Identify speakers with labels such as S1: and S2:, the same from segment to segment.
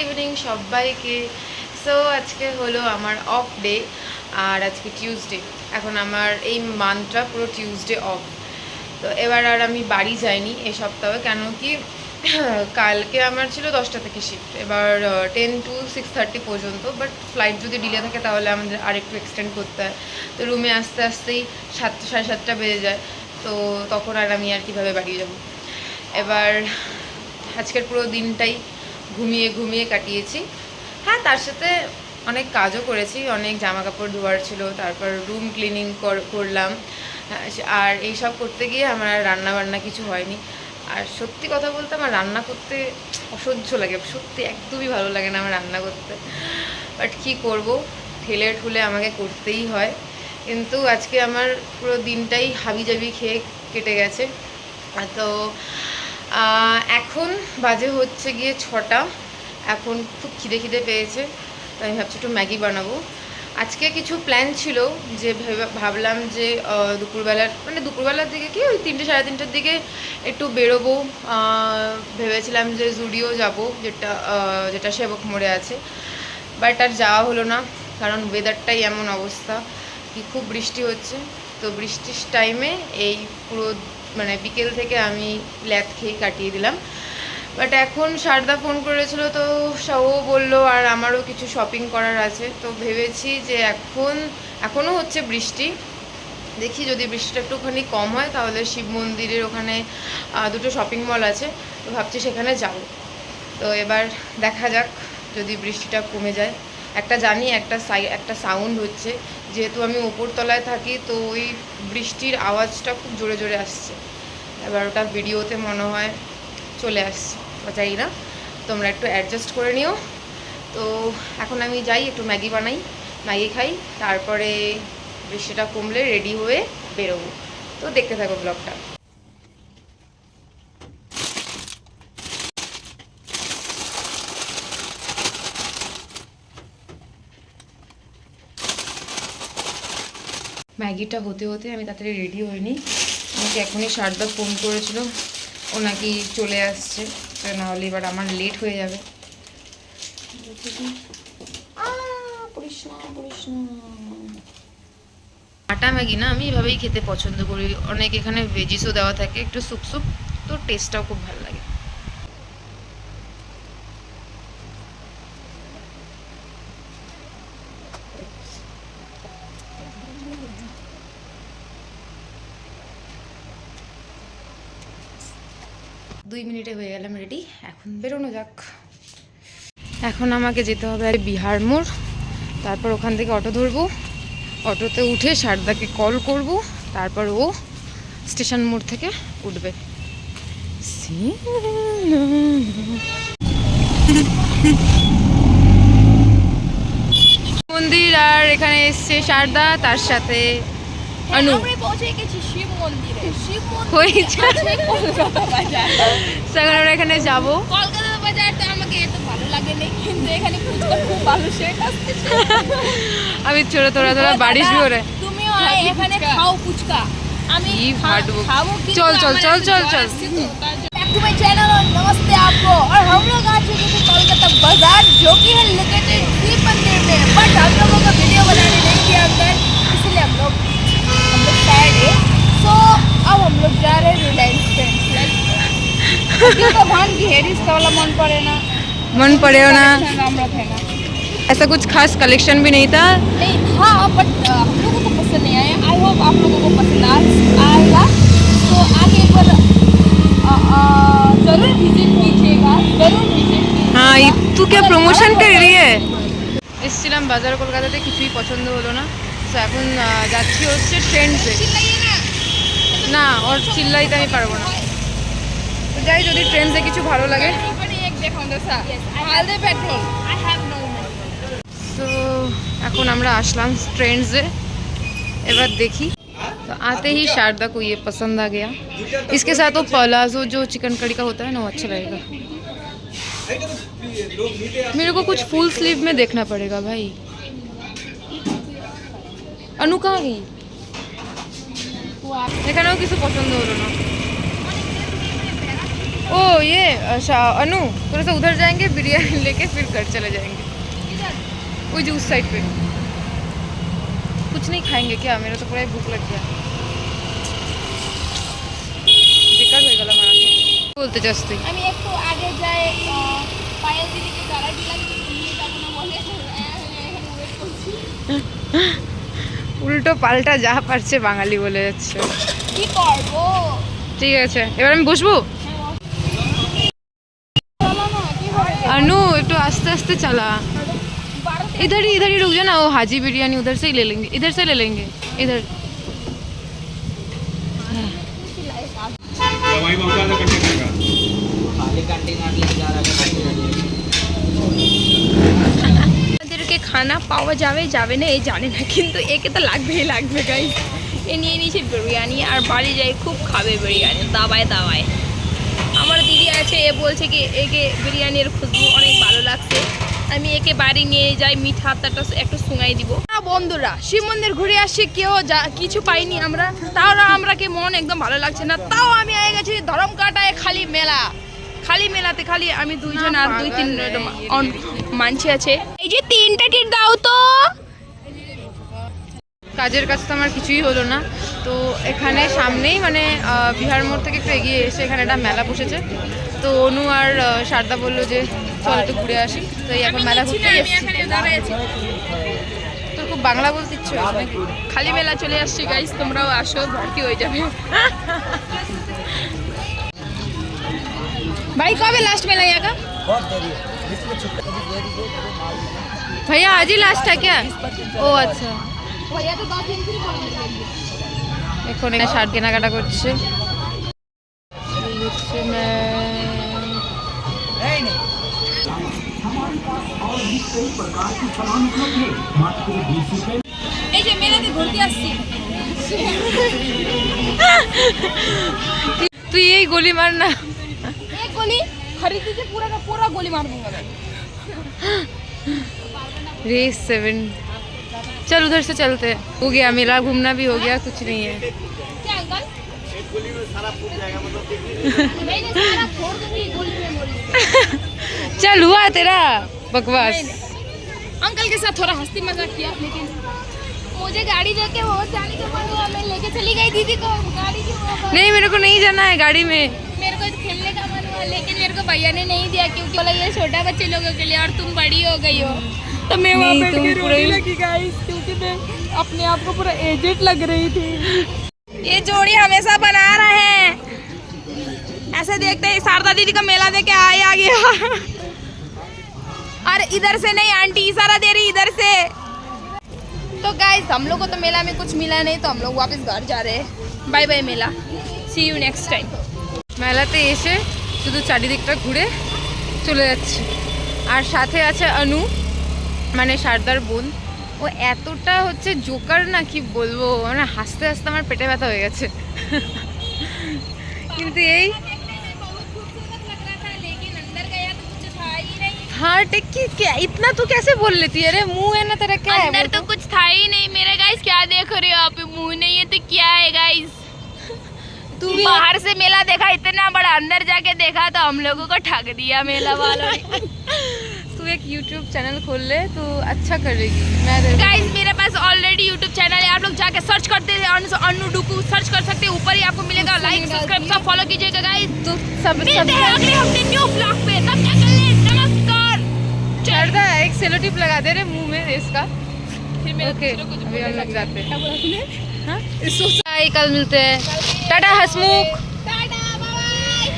S1: Evening সবাইকে। So আজকে হলো আমার অফ ডে, আর আজকে টিউসডে। এখন আমার এই মান্থটা পুরো টিউসডে অফ। তো এবার আর আমি বাড়ি যাইনি এই সপ্তাহে, কেন কি কালকে আমার ছিল 10টা থেকে শিফট, এবার 10 to 6:30 পর্যন্ত। বাট ফ্লাইট যদি ডিলে থাকে তাহলে আমাদের আর একটু এক্সটেন্ড করতে হয়। তো রুমে আসতে আসতেই 7টা সাড়ে 7টা বেজে যায়। তো তখন আর আমি আর কীভাবে বাড়ি যাব। এবার আজকের পুরো দিনটাই ঘুমিয়ে ঘুমিয়ে কাটিয়েছি। হ্যাঁ, তার সাথে অনেক কাজও করেছি, অনেক জামা কাপড় ধোয়ার ছিল, তারপর রুম ক্লিনিং করলাম। আর এইসব করতে গিয়ে আমার আর রান্নাবান্না কিছু হয়নি। আর সত্যি কথা বলতে আমার রান্না করতে অসহ্য লাগে, সত্যি একদমই ভালো লাগে না আমার রান্না করতে। বাট কী করব, ঠেলে ঠুলে আমাকে করতেই হয়। কিন্তু আজকে আমার পুরো দিনটাই হাবিজাবি খেয়ে কেটে গেছে। তো এখন বাজে হচ্ছে গিয়ে 6টা। এখন খুব খিদে পেয়েছে, তো আমি ভাবছি একটু ম্যাগি বানাবো। আজকে কিছু প্ল্যান ছিল যে ভাবলাম যে দুপুরবেলার দিকে কি ওই 3টে সাড়ে 3টের দিকে একটু বেরোবো। ভেবেছিলাম যে জুডিও যাব, যেটা সেবক মোড়ে আছে। বাট আর যাওয়া হলো না, কারণ ওয়েদারটাই এমন অবস্থা কি খুব বৃষ্টি হচ্ছে। তো বৃষ্টির টাইমে এই পুরো বিকেল থেকে আমি ল্যাদ খেয়ে কাটিয়ে দিলাম। বাট এখন শারদা ফোন করেছিল, তো ও বললো আর আমারও কিছু শপিং করার আছে। তো ভেবেছি যে এখনও হচ্ছে বৃষ্টি, দেখি যদি বৃষ্টিটা একটুখানি কম হয় তাহলে শিব মন্দিরের ওখানে দুটো শপিং মল আছে, তো ভাবছি সেখানে যাব। তো এবার দেখা যাক যদি বৃষ্টিটা কমে যায়। জানি একটা সাউন্ড হচ্ছে, যেহেতু আমি ওপরতলায় থাকি, তো ওই বৃষ্টির আওয়াজটা খুব জোরে জোরে আসছে। এবার ওটা ভিডিওতে মনে হয় চলে আসছে, চাই না, তোমরা একটু অ্যাডজাস্ট করে নিও। তো এখন আমি যাই, একটু ম্যাগি বানাই, ম্যাগি খাই, তারপরে বৃষ্টিটা কমলে রেডি হয়ে বেরোবো। তো দেখতে থাকো ব্লগটা। ম্যাগিটা হতে হতে আমি তাড়াতাড়ি রেডি হইনি। আমাকে এখনই শারদা ফোন করেছিল, ও নাকি চলে আসছে, নাহলে এবার আমার লেট হয়ে যাবে। আটা ম্যাগি না, আমি এভাবেই খেতে পছন্দ করি। অনেক এখানে ভেজিসও দেওয়া থাকে, একটু স্যুপ স্যুপ, তো টেস্টটাও খুব ভালো লাগে। দুই মিনিটে হয়ে গেলাম রেডি, এখন বেরোনো যাক। এখন আমাকে যেতে হবে বিহার মোড়, তারপর ওখান থেকে অটো ধরবো। অটোতে উঠে শারদাকে কল করব, তারপর ও স্টেশন মোড় থেকে উঠবে। মন্দির, আর এখানে এসছে শারদা, তার সাথে অনু।
S2: পৌঁছে গেছি শিব মন্দিরে।
S1: আমরা এখানে যাবো।
S2: কলকাতা বাজারটা আমাকে এত ভালো লাগে না, কিন্তু এখানে ফুচকা খুব ভালো শেখ আসছে।
S1: আমি ছোট তোরা বাড়ির জোরে
S2: তুমিও এখানে খাও ফুচকা, আমি खाओ।
S1: चल चल चल चल चल।
S2: बैक टू माय चैनल और नमस्ते आपको। और हम लोग आ चुके थे कोलकाता बाजार, जो कि है लोकेटेड शिव मंदिर में। बट हम लोगों का वीडियो बनाने नहीं किया अंदर, इसलिए हम लोग सैड है। सो अब हम लोग जा रहे हैं रिलायंस फ्रेंड्स। लाइक तो भान की हेरिस वाला मन पड़े ना,
S1: ऐसा कुछ खास कलेक्शन भी नहीं था।
S2: नहीं था, बट हम लोगों को पसंद नहीं आया। आई होप आप लोगों को पसंद आएगा। तो आगे एक बार जरूर विजिट कीजिएगा, जरूर विजिट कीजिएगा।
S1: हाँ, तू क्या प्रमोशन कर रही है? এসেছিলাম বাজার, কলকাতাতে কিছুই পছন্দ হলো না। তো এখন যাচ্ছি হচ্ছে ট্রেন্ডসে। না, ওর চিল্লাইতে আমি পারবো না। তো যাই, যদি ট্রেন্ডসে কিছু ভালো লাগে। তো এখন আমরা আসলাম ট্রেন্ডসে, এবার দেখি। तो आते ही शारदा को ये पसंद आ गया। इसके साथ वो पलाजो जो चिकन कड़ी का होता है ना, वो अच्छा लगेगा। मेरे को कुछ फुल स्लीव में देखना पड़ेगा भाई। अनु कहाँ गई? এখানেও কিছু পছন্দ হলো না। ओ ये अच्छा अनु थोड़ा सा उधर जाएंगे बिरयानी लेके फिर घर चले जाएंगे वो जो उस साइड पे कुछ नहीं खाएंगे क्या मेरा तो पूरा ही भूख लग गया बेकार हो गया আমার বলতে চাস তুই
S2: আমি একটু আগে যাই পায়েল দিদিকে গাড়ি দিলাম নিয়ে যাবো না বলে এখানে ওয়েট করছি
S1: উল্টো পাল্টা যা পারছে বাঙালি বলে যাচ্ছে
S2: কি করব
S1: ঠিক আছে এবার আমি বসবো
S2: চলো না কি হবে
S1: अनु একটু আস্তে আস্তে চালা इधर ही रुक जाना वो हाजी बिरयानी उधर से ही ले लेंगे इधर से ले लेंगे इधर
S3: वहीं पहुंचा दो कंटेनर का
S4: खाली कंटेनर लेके जा रहा
S2: আমাদেরকে খানা পাওয়া যাবে যাবে না এই জানে না কিন্তু একে তো লাগবেই লাগবে গাইস এ নিয়ে নিয়েছে বিরিয়ানি আর বাড়ি যাই খুব খাবে বিরিয়ানি দাবায় দাবায় আমার দিদি আছে এ বলছে কি একে বিরিয়ানির খুশবু অনেক ভালো লাগছে আমি একে বাড়ি নিয়ে যাই মিঠা হাতটা একটু শুঙাই দিব বন্ধুরা শিব মন্দির ঘুরে আসছি কেউ কিছু পাইনি আমরা তাও আমরা কে মন একদম ভালো লাগছে না তাও আমি আগে গেছি ধরম কাটায় খালি মেলাতে খালি আমি দুইজন আর দুই তিন মানছি আছে এই যে তিনটা টিট দাও তো
S1: কাজের কাজ তো আমার কিছুই হলো না তো এখানে সামনেই মানে বিহার মোড় থেকে একটু এগিয়ে এসে এখানে একটা মেলা বসেছে তো অনু আর শারদা বললো যে চল একটু ঘুরে আসি তো এই এখন মেলা ঘুরতে এসেছি তোর খুব বাংলা বলতে ইচ্ছে হয়েছে নাকি?
S2: খালি মেলা চলে আসছে গাইস তোমরাও আসো ভর্তি হয়ে যাবে भाई कब है लास्ट मेला यहाँ का
S4: बहुत देरी है जिसको छुट्टी दे दीजिए तो माल
S1: भैया आज ही लास्ट है क्या ও আচ্ছা
S2: भैया तो 10 दिन से
S1: এখন এখানে শার্ট কেনাকাটা করছে এই হচ্ছে
S4: नहीं नहीं
S2: এই যে মেলাতে ঘুরতে আসছি
S1: তুই এই গলি মার না
S2: एक गोली खरीद दीजिए पूरा का पूरा गोली मार दूंगा मैं
S1: रेस 7 चल उधर से चलते हैं हो गया मेला घूमना भी हो गया कुछ नहीं है
S2: क्या अंकल एक गोली में सारा फूट जाएगा मतलब नहीं नहीं सारा फोड़ दूंगी गोली में मोड़ी
S1: चल हुआ तेरा बकवास
S2: अंकल के साथ थोड़ा हंसी मजाक किया लेकिन मुझे गाड़ी देके वो जाने के मन हुआ मैं लेके चली गई दीदी को गाड़ी की वो
S1: नहीं मेरे को नहीं जाना है गाड़ी में
S2: मेरे को खेलने का मन हुआ लेकिन मेरे को भैया ने नहीं दिया क्योंकि बोला ये छोटा बच्चे लोगों के लिए और तुम बड़ी हो गई हो तो मैं वहाँ
S1: नहीं,
S2: बैठ
S1: तुम
S2: के
S1: पूरा
S2: रोने
S1: ही-
S2: लगी गाइस क्योंकि मैं अपने आप को पूरा एजेड लग रही थी ये जोड़ी हमेशा बना रहे हैं ऐसे देखते ही शारदा दीदी का मेला देके आ गया और इधर से नहीं आंटी इशारा दे रही इधर से तो गाइस हम लोग को तो मेला में कुछ मिला नहीं तो हम लोग वापस घर जा रहे हैं bye bye mela see you next time
S1: মেলাতে এসে শুধু চারিদিকটা ঘুরে চলে যাচ্ছে আর সাথে আছে অনু মানে শারদার বোন ও এতটা হচ্ছে জোকার না কি বলবো মানে হাসতে হাসতে আমার পেটে ব্যথা হয়ে গেছে কিন্তু এই हाँ टिक्की क्या इतना तू कैसे बोल लेती है अरे मुंह है ना तेरा क्या है
S2: अंदर तो कुछ था ही नहीं मेरे गाइस क्या देख रहे हो आप मुंह नहीं है तो क्या है गाइस
S1: तू भी
S2: बाहर से मेला देखा इतना बड़ा अंदर जाके देखा तो हम लोगों को ठग दिया मेला वालों ने
S1: तू एक YouTube चैनल खोल ले तो अच्छा करेगी मैं तेरे को-
S2: गाइस मेरे पास ऑलरेडी यूट्यूब चैनल है आप लोग जाके सर्च करते हैं अन्नू डुकू सर्च कर सकते हैं ऊपर ही आपको मिलेगा लाइक सब्सक्राइब सब फॉलो कीजिएगा गाइस
S1: तू सब
S2: मिलते हैं अगले हफ्ते न्यू ब्लॉग पे तब तक के लिए नमस्कार
S1: शारदा एक सेलो टिप लगा दे रे मुंह में इसका
S2: फिर मेरे
S1: ओके
S2: दूसरों को जो
S1: अभी हम
S2: बोला
S1: लोग जाते हैं
S2: क्या बोला तूने
S1: हाँ बाय कल मिलते हैं टाटा हसमुख
S2: टाटा बाय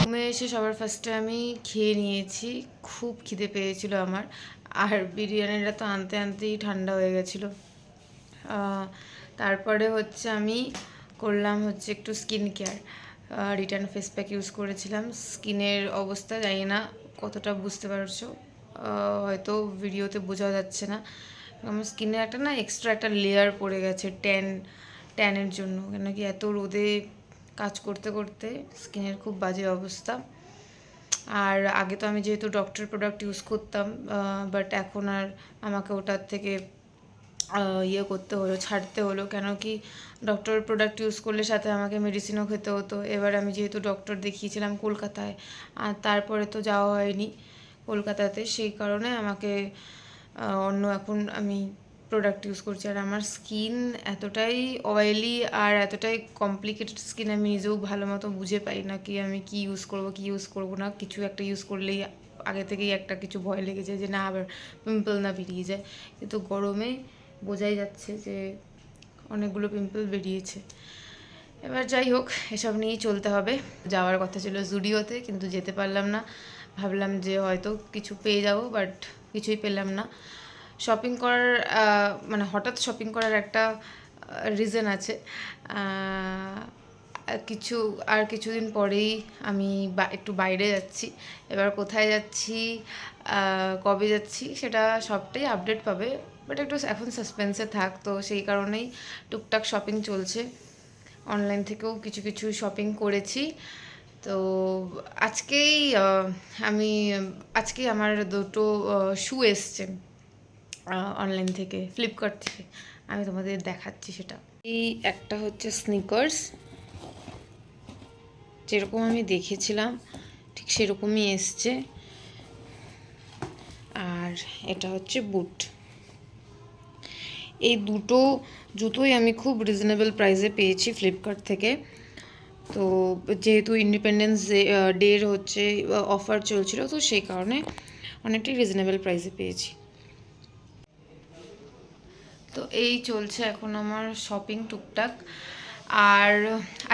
S1: রুমে এসে সবার ফার্স্টে আমি খেয়ে নিয়েছি খুব খিদে পেয়েছিল আমার আর বিরিয়ানিটা তো আনতে আনতেই ঠান্ডা হয়ে গেছিলো তারপরে হচ্ছে আমি করলাম হচ্ছে একটু skin care return face pack use করেছিলাম স্কিনের অবস্থা জানি না কতটা বুঝতে পারছো হয়তো ভিডিওতে বোঝা যাচ্ছে না আমার স্কিনে একটা না এক্সট্রা একটা লেয়ার পড়ে গেছে ট্যানের জন্য কেন কি এত রোদে কাজ করতে করতে স্কিনের খুব বাজে অবস্থা আর আগে তো আমি যেহেতু ডক্টর প্রোডাক্ট ইউজ করতাম বাট এখন আর আমাকে ওটার থেকে ইয়ে করতে হলো, ছাড়তে হলো, কেন কি ডক্টর প্রোডাক্ট ইউজ করলে সাথে আমাকে মেডিসিনও খেতে হতো। এবার আমি যেহেতু ডক্টর দেখিয়েছিলাম কলকাতায়, আর তারপরে তো যাওয়া হয়নি কলকাতাতে, সেই কারণে আমাকে অন্য এখন আমি প্রোডাক্ট ইউজ করছি। আর আমার স্কিন এতটাই অয়েলি আর এতটাই কমপ্লিকেটেড স্কিন, আমি নিজেও ভালো মতো বুঝে পাই না কি আমি কি ইউজ করব কি ইউজ করব না। কিছু একটা ইউজ করলেই আগে থেকেই একটা কিছু ভয় লেগে যায় যে না আবার পিম্পল না বেরিয়ে যায়। কিন্তু গরমে বোঝাই যাচ্ছে যে অনেকগুলো পিম্পল বেরিয়েছে। এবার যাই হোক, এসব নিয়েই চলতে হবে। যাওয়ার কথা ছিল জুডিওতে, কিন্তু যেতে পারলাম না। ভাবলাম যে হয়তো কিছু পেয়ে যাব, বাট কিছুই পেলাম না। শপিং করার মানে হঠাৎ শপিং করার একটা রিজন আছে। কিছুদিন পরেই আমি একটু বাইরে যাচ্ছি। এবার কোথায় যাচ্ছি, কবে যাচ্ছি, সেটা সবটাই আপডেট পাবে, বাট একটু এখন সাসপেন্সে থাক। তো সেই কারণেই টুকটাক শপিং চলছে, অনলাইন থেকেও কিছু কিছু শপিং করেছি। তো আজকেই আমার দুটো শু এসছে অনলাইন থেকে, ফ্লিপকার্ট থেকে। আমি তোমাদের দেখাচ্ছি সেটা। এই একটা হচ্ছে স্নিকার্স, যেরকম আমি দেখেছিলাম ঠিক সেরকমই এসছে। আর এটা হচ্ছে বুট। এই দুটো জুতোই আমি খুব রিজনেবল প্রাইসে পেয়েছি ফ্লিপকার্ট থেকে। তো যেহেতু ইন্ডিপেন্ডেন্স ডের হচ্ছে অফার চলছিল, তো সেই কারণে অনেকটাই রিজনেবল প্রাইসে পেয়েছি। তো এই চলছে এখন আমার শপিং টুকটাক। আর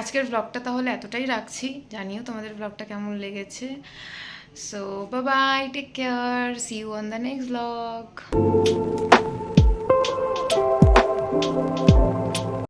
S1: আজকের ব্লগটা তাহলে এতটাই রাখছি, জানিও তোমাদের ব্লগটা কেমন লেগেছে। So bye bye, take care, see you on the next blog.